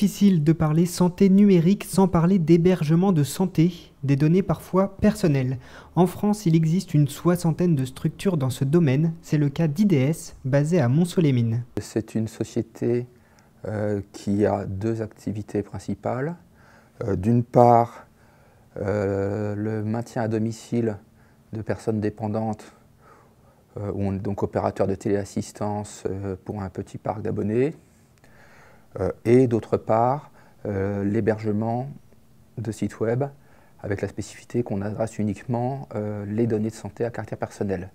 difficile de parler santé numérique sans parler d'hébergement de santé, des données parfois personnelles. En France, il existe une soixantaine de structures dans ce domaine. C'est le cas d'IDS, basé à Mont-Soleil-Mines. C'est une société qui a deux activités principales. D'une part, le maintien à domicile de personnes dépendantes, où on est donc opérateur de téléassistance pour un petit parc d'abonnés. Et d'autre part, l'hébergement de sites web avec la spécificité qu'on adresse uniquement les données de santé à caractère personnel.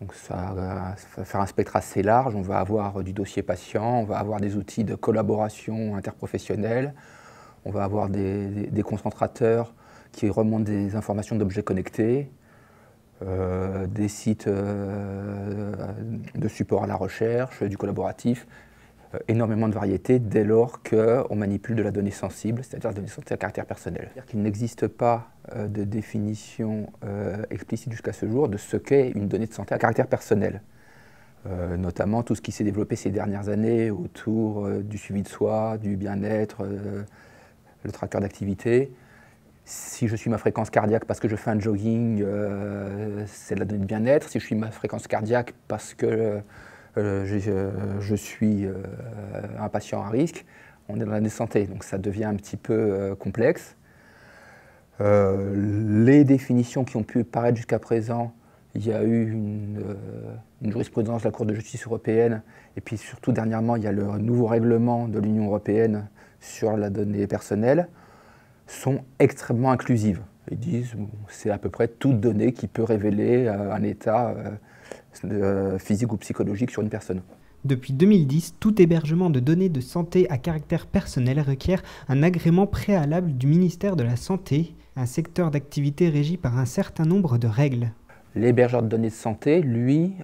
Donc ça va faire un spectre assez large, on va avoir du dossier patient, on va avoir des outils de collaboration interprofessionnelle, on va avoir des concentrateurs qui remontent des informations d'objets connectés, des sites de support à la recherche, du collaboratif, énormément de variétés dès lors qu'on manipule de la donnée sensible, c'est-à-dire la donnée santé à caractère personnel. C'est-à-dire qu'il n'existe pas de définition explicite jusqu'à ce jour de ce qu'est une donnée de santé à caractère personnel. Notamment tout ce qui s'est développé ces dernières années autour du suivi de soi, du bien-être, le tracker d'activité. Si je suis ma fréquence cardiaque parce que je fais un jogging, c'est de la donnée de bien-être. Si je suis ma fréquence cardiaque parce que je suis un patient à risque, on est dans la donnée santé, donc ça devient un petit peu complexe. Les définitions qui ont pu paraître jusqu'à présent, il y a eu une jurisprudence de la Cour de justice européenne, et puis surtout dernièrement, il y a le nouveau règlement de l'Union européenne sur la donnée personnelle, sont extrêmement inclusives. Ils disent c'est à peu près toute donnée qui peut révéler un état physique ou psychologique sur une personne. Depuis 2010, tout hébergement de données de santé à caractère personnel requiert un agrément préalable du ministère de la Santé, un secteur d'activité régi par un certain nombre de règles. L'hébergeur de données de santé, lui,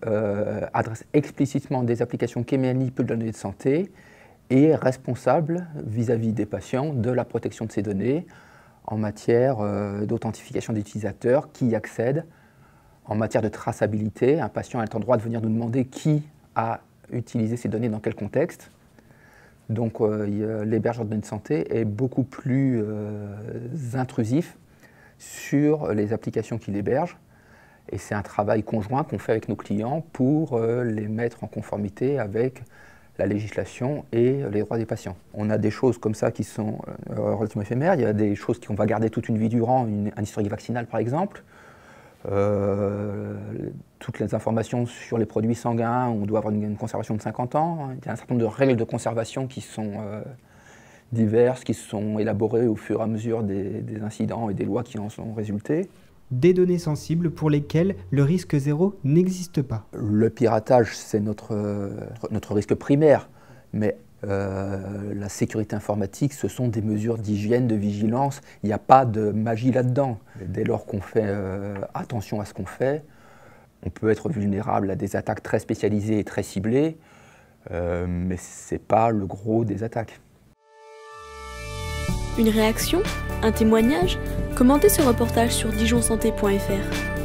adresse explicitement des applications qui manipulent les données de santé et est responsable vis-à-vis des patients de la protection de ces données en matière d'authentification des utilisateurs qui y accèdent. En matière de traçabilité, un patient a le droit de venir nous demander qui a utilisé ces données dans quel contexte. Donc l'hébergeur de données de santé est beaucoup plus intrusif sur les applications qu'il héberge. Et c'est un travail conjoint qu'on fait avec nos clients pour les mettre en conformité avec la législation et les droits des patients. On a des choses comme ça qui sont relativement éphémères. Il y a des choses qu'on va garder toute une vie durant, un historique vaccinal par exemple. Toutes les informations sur les produits sanguins, on doit avoir une conservation de 50 ans. Il y a un certain nombre de règles de conservation qui sont diverses, qui sont élaborées au fur et à mesure des incidents et des lois qui en sont résultées. Des données sensibles pour lesquelles le risque zéro n'existe pas. Le piratage, c'est notre risque primaire, mais la sécurité informatique, ce sont des mesures d'hygiène, de vigilance. Il n'y a pas de magie là-dedans. Dès lors qu'on fait attention à ce qu'on fait, on peut être vulnérable à des attaques très spécialisées et très ciblées, mais ce n'est pas le gros des attaques. Une réaction? Un témoignage? Commentez ce reportage sur dijonsanté.fr.